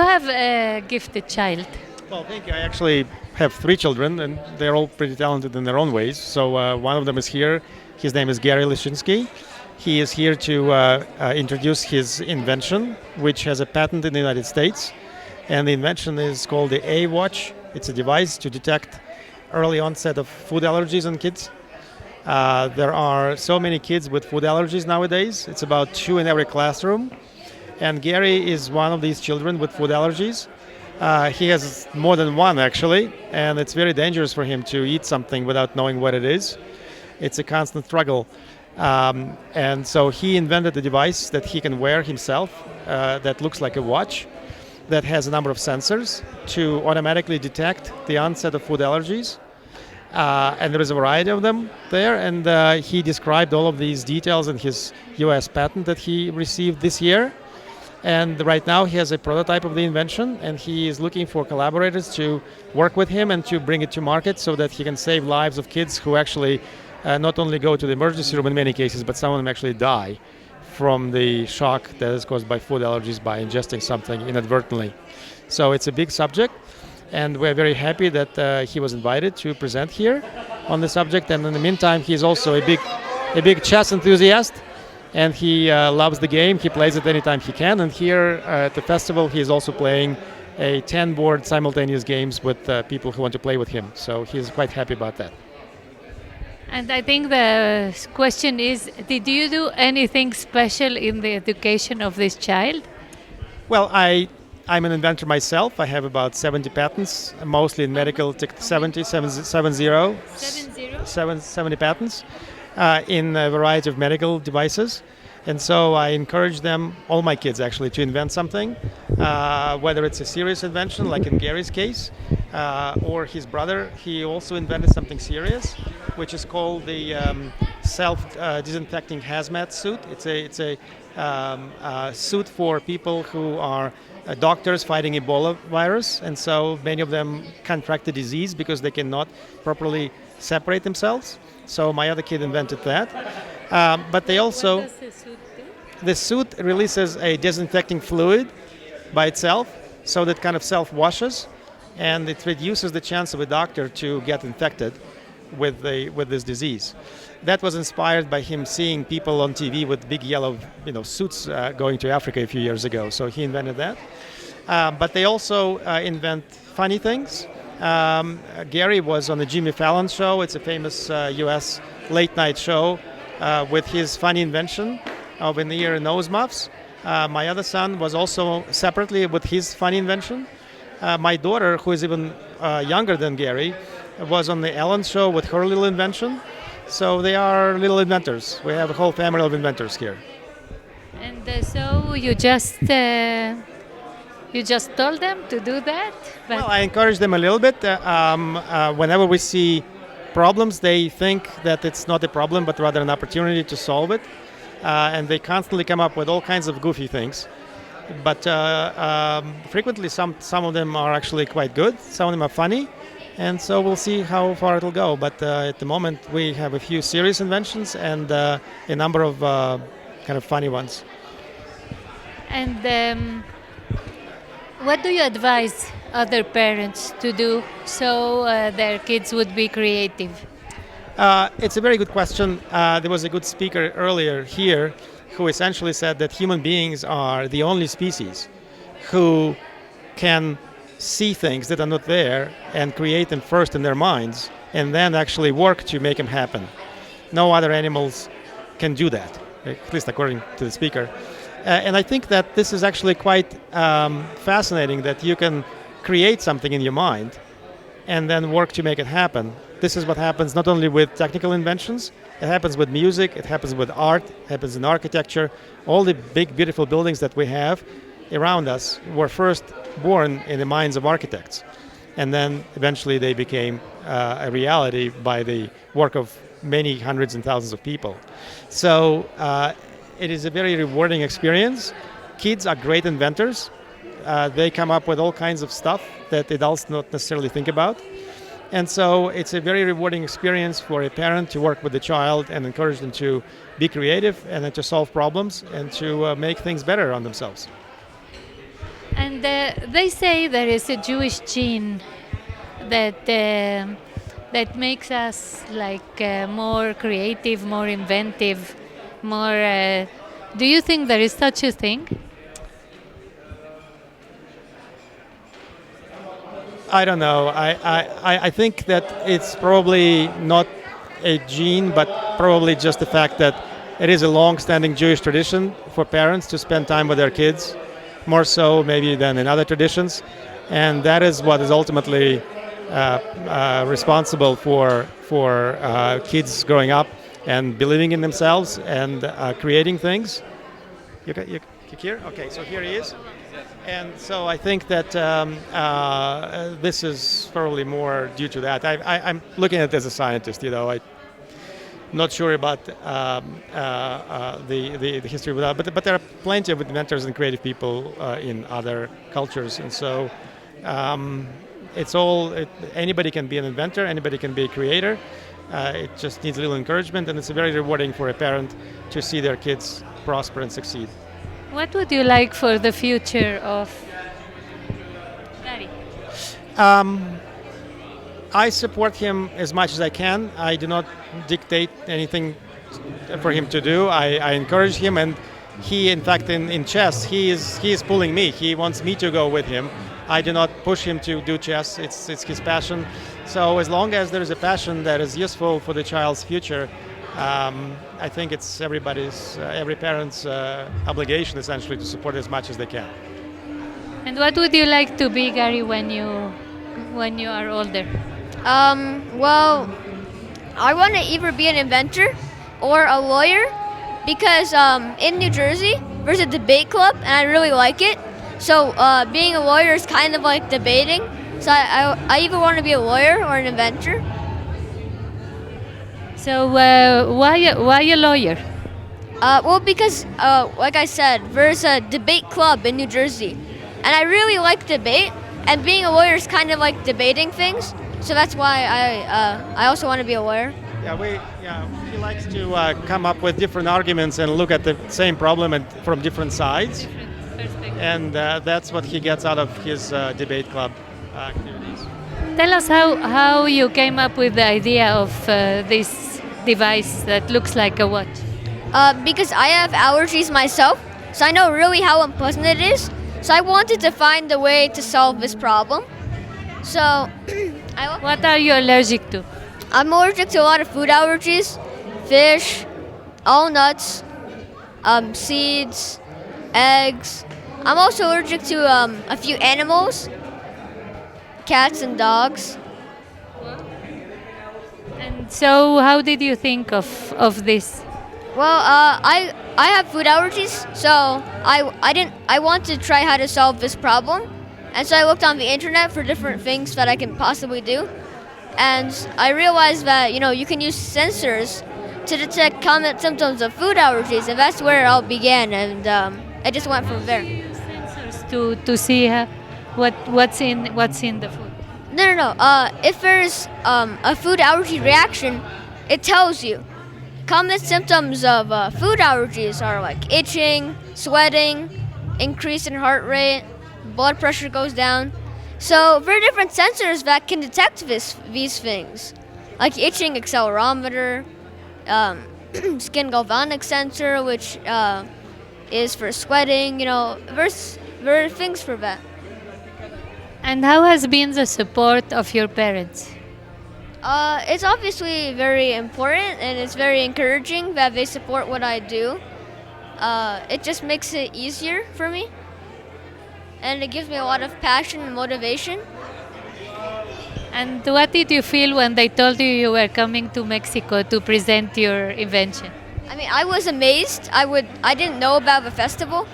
You have a gifted child. Well, thank you. I actually have three children, and they're all pretty talented in their own ways. So one of them is here. His name is Gary Leschinsky. He is here to introduce his invention, which has a patent in the United States. And the invention is called the A-Watch. It's a device to detect early onset of food allergies in kids. There are so many kids with food allergies nowadays. It's about 2 in every classroom. And Gary is one of these children with food allergies. He has more than one, actually, and it's very dangerous for him to eat something without knowing what it is. It's a constant struggle. And so he invented a device that he can wear himself that looks like a watch, that has a number of sensors to automatically detect the onset of food allergies. And there is a variety of them there, and he described all of these details in his US patent that he received this year. And right now he has a prototype of the invention, and he is looking for collaborators to work with him and to bring it to market so that he can save lives of kids who actually not only go to the emergency room in many cases, but some of them actually die from the shock that is caused by food allergies by ingesting something inadvertently. So it's a big subject, and we're very happy that he was invited to present here on the subject. And in the meantime, he's also a big chess enthusiast, and he loves the game. He plays it anytime he can. And here at the festival, he is also playing a 10-board simultaneous games with people who want to play with him. So he's quite happy about that. And I think the question is, did you do anything special in the education of this child? Well, I'm an inventor myself. I have about 70 patents, mostly in medical, 70 patents in a variety of medical devices. And so I encourage them, all my kids actually, to invent something, whether it's a serious invention, like in Gary's case, or his brother. He also invented something serious, which is called the self-disinfecting hazmat suit. It's a suit for people who are doctors fighting Ebola virus, and so many of them contract the disease because they cannot properly separate themselves. So my other kid invented that. But they also... What does the suit do? The suit releases a disinfecting fluid by itself, so that kind of self-washes, and it reduces the chance of a doctor to get infected with this disease. That was inspired by him seeing people on TV with big yellow suits going to Africa a few years ago, so he invented that. But they also invent funny things. Gary was on the Jimmy Fallon show. It's a famous US late-night show with his funny invention of an ear and nose muffs. My other son was also separately with his funny invention. My daughter, who is even younger than Gary, was on the Ellen show with her little invention. So they are little inventors. We have a whole family of inventors here. And so you just told them to do that? But Well, I encourage them a little bit. Whenever we see problems, they think that it's not a problem, but rather an opportunity to solve it. And they constantly come up with all kinds of goofy things. But frequently, some of them are actually quite good. Some of them are funny. And so we'll see how far it'll go. But at the moment, we have a few serious inventions and a number of kind of funny ones. And what do you advise other parents to do so their kids would be creative? It's a very good question. There was a good speaker earlier here who essentially said that human beings are the only species who can see things that are not there and create them first in their minds and then actually work to make them happen. No other animals can do that, at least according to the speaker. And I think that this is actually quite fascinating, that you can create something in your mind and then work to make it happen. This is what happens not only with technical inventions, it happens with music, it happens with art, it happens in architecture. All the big, beautiful buildings that we have around us were first born in the minds of architects. And then eventually they became a reality by the work of many hundreds and thousands of people. So it is a very rewarding experience. Kids are great inventors. They come up with all kinds of stuff that adults don't necessarily think about. And so it's a very rewarding experience for a parent to work with the child and encourage them to be creative and to solve problems and to make things better on themselves. And And they say there is a Jewish gene that makes us like more creative, more inventive, more. Do you think there is such a thing? I don't know. I think that it's probably not a gene, but probably just the fact that it is a long-standing Jewish tradition for parents to spend time with their kids, more so maybe than in other traditions, and that is what is ultimately responsible for kids growing up and believing in themselves and creating things. You here? Okay, so here he is. And so I think that this is probably more due to that. I'm looking at it as a scientist, I'm not sure about the history of that, but there are plenty of inventors and creative people in other cultures, and so anybody can be an inventor, anybody can be a creator. It just needs a little encouragement, and it's very rewarding for a parent to see their kids prosper and succeed. What would you like for the future of Gary? I support him as much as I can. I do not dictate anything for him to do. I encourage him, and he, in fact, in chess, he is pulling me. He wants me to go with him. I do not push him to do chess. It's his passion. So as long as there is a passion that is useful for the child's future, I think it's every parent's obligation, essentially, to support as much as they can. And what would you like to be, Gary, when you are older? Well, I want to either be an inventor or a lawyer because in New Jersey there's a debate club and I really like it. So being a lawyer is kind of like debating. So I either want to be a lawyer or an inventor. So why a lawyer? Well, because like I said, there's a debate club in New Jersey, and I really like debate. And being a lawyer is kind of like debating things. So that's why I also want to be a lawyer. He likes to come up with different arguments and look at the same problem from different sides. And that's what he gets out of his debate club activities. Tell us how you came up with the idea of this device that looks like a watch. Because I have allergies myself, so I know really how unpleasant it is. So I wanted to find a way to solve this problem. So, what are you allergic to? I'm allergic to a lot of food allergies: fish, all nuts, seeds, eggs. I'm also allergic to a few animals, cats and dogs. And so, how did you think of this? Well, I have food allergies, so I want to try how to solve this problem, and so I looked on the internet for different things that I can possibly do, and I realized that you can use sensors to detect common symptoms of food allergies, and that's where it all began, and I just went from there. Sensors to see what's in the food. No. If there's a food allergy reaction, it tells you. Common symptoms of food allergies are like itching, sweating, increase in heart rate, blood pressure goes down. So there are different sensors that can detect these things, like itching accelerometer, skin galvanic sensor, which is for sweating. There are things for that. And how has been the support of your parents? It's obviously very important, and it's very encouraging that they support what I do. It just makes it easier for me, and it gives me a lot of passion and motivation. And what did you feel when they told you you were coming to Mexico to present your invention? I mean, I was amazed. I didn't know about the festival.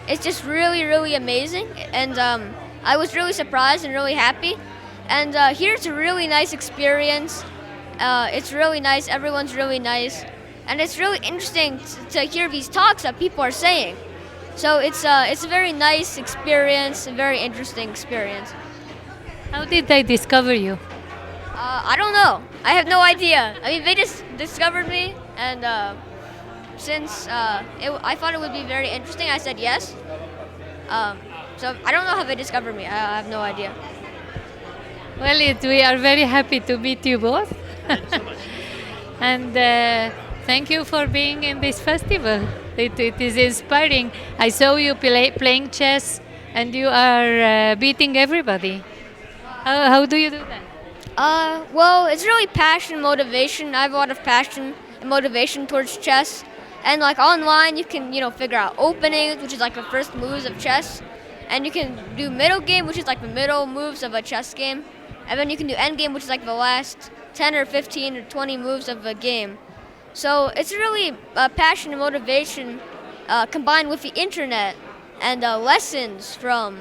It's just really, really amazing, and I was really surprised and really happy. And here it's a really nice experience. It's really nice. Everyone's really nice, and it's really interesting to hear these talks that people are saying. So it's a very nice experience, a very interesting experience. How did they discover you? I don't know. I have no idea. I mean, they just discovered me, and since I thought it would be very interesting, I said yes. So I don't know how they discovered me. I have no idea. Well, we are very happy to meet you both. And thank you for being in this festival. It is inspiring. I saw you playing chess and you are beating everybody. How do you do that? Well, it's really passion, motivation. I have a lot of passion and motivation towards chess. And like online, you can, figure out openings, which is like the first moves of chess. And you can do middle game, which is like the middle moves of a chess game. And then you can do end game, which is like the last 10 or 15 or 20 moves of a game. So it's really passion and motivation combined with the internet and lessons from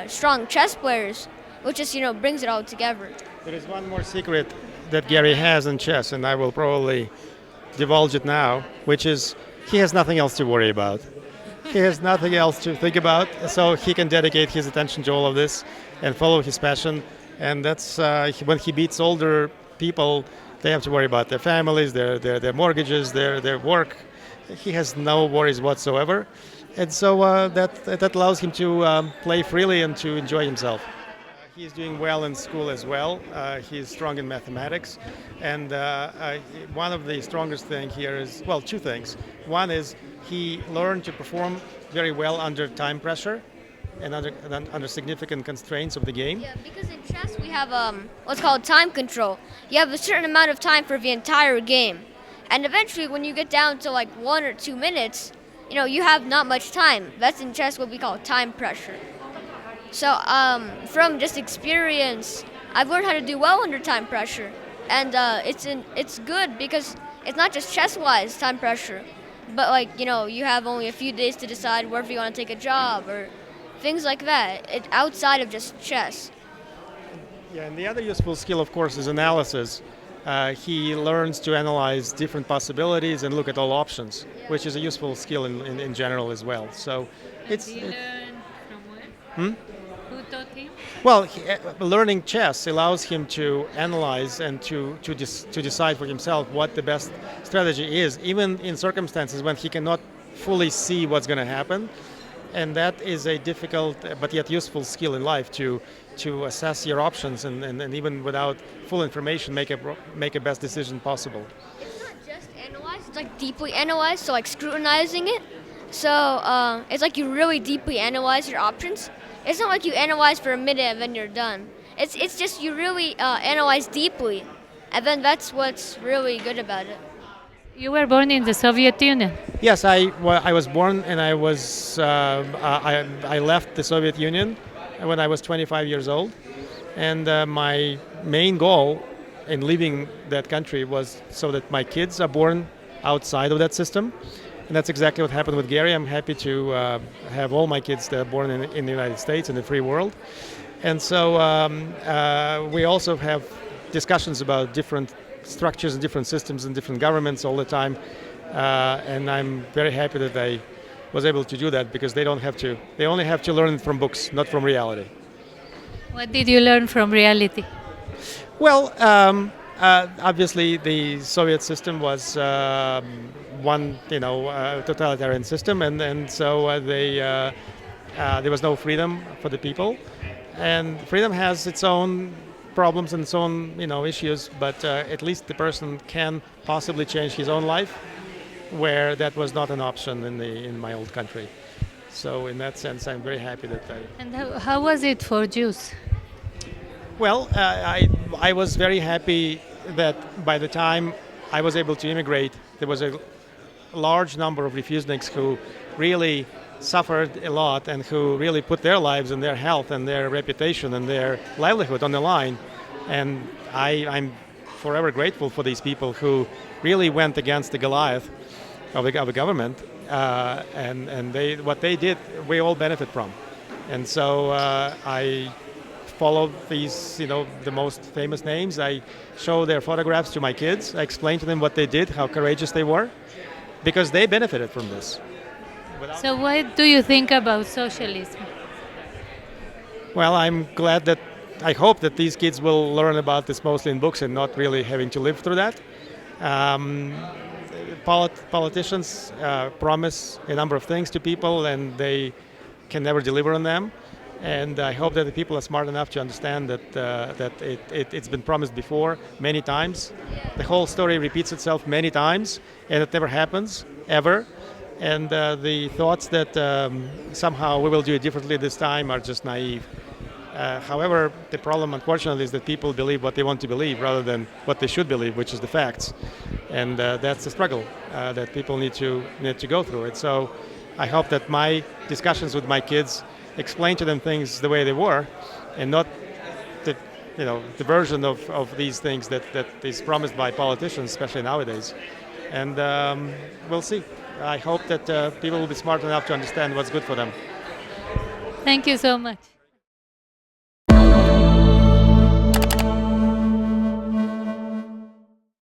strong chess players, which just, brings it all together. There is one more secret that Gary has in chess, and I will probably divulge it now, which is he has nothing else to worry about. He has nothing else to think about, so he can dedicate his attention to all of this and follow his passion. And that's when he beats older people, they have to worry about their families, their mortgages, their work. He has no worries whatsoever, and so that allows him to play freely and to enjoy himself. He's doing well in school as well. He's strong in mathematics, and one of the strongest things here is, well, two things. One is he learned to perform very well under time pressure and under significant constraints of the game. Yeah, because in chess we have what's called time control. You have a certain amount of time for the entire game, and eventually when you get down to like 1 or 2 minutes, you have not much time. That's in chess what we call time pressure. So from just experience, I've learned how to do well under time pressure, and it's good because it's not just chess-wise time pressure, but like you have only a few days to decide whether you want to take a job or things like that. It's outside of just chess. Yeah, and the other useful skill, of course, is analysis. He learns to analyze different possibilities and look at all options, which is a useful skill in general as well. So Did he learn from where? Who taught him? Well, learning chess allows him to analyze and to decide for himself what the best strategy is, even in circumstances when he cannot fully see what's going to happen. And that is a difficult but yet useful skill in life to assess your options and even without full information make a best decision possible. It's not just analyze, it's like deeply analyze, so like scrutinizing it. So it's like you really deeply analyze your options. It's not like you analyze for a minute and then you're done. It's just you really analyze deeply, and then that's what's really good about it. You were born in the Soviet Union. Yes, I was born and I left the Soviet Union when I was 25 years old, and my main goal in leaving that country was so that my kids are born outside of that system. And that's exactly what happened with Gary. I'm happy to have all my kids that are born in the United States, in the free world. And so we also have discussions about different structures and different systems and different governments all the time. And I'm very happy that I was able to do that because they only have to learn from books, not from reality. What did you learn from reality? Well, obviously the Soviet system was one, totalitarian system, and so there was no freedom for the people, and freedom has its own problems and its own, issues. But at least the person can possibly change his own life, where that was not an option in my old country. So in that sense, I'm very happy that I. And how was it for Jews? Well, I was very happy that by the time I was able to immigrate, there was a large number of refuseniks who really suffered a lot and who really put their lives and their health and their reputation and their livelihood on the line. And I'm forever grateful for these people who really went against the Goliath of the government, and what they did, we all benefit from. And so I follow these, the most famous names. I show their photographs to my kids. I explain to them what they did, how courageous they were, because they benefited from this. So what do you think about socialism? Well, I hope that these kids will learn about this mostly in books and not really having to live through that. Politicians promise a number of things to people and they can never deliver on them. And I hope that the people are smart enough to understand that it's been promised before many times. The whole story repeats itself many times, and it never happens, ever. And the thoughts that somehow we will do it differently this time are just naive. However, the problem, unfortunately, is that people believe what they want to believe rather than what they should believe, which is the facts. And that's the struggle that people need to go through it. So I hope that my discussions with my kids explain to them things the way they were, and not the the version of these things that is promised by politicians, especially nowadays. And we'll see. I hope that people will be smart enough to understand what's good for them. Thank you so much.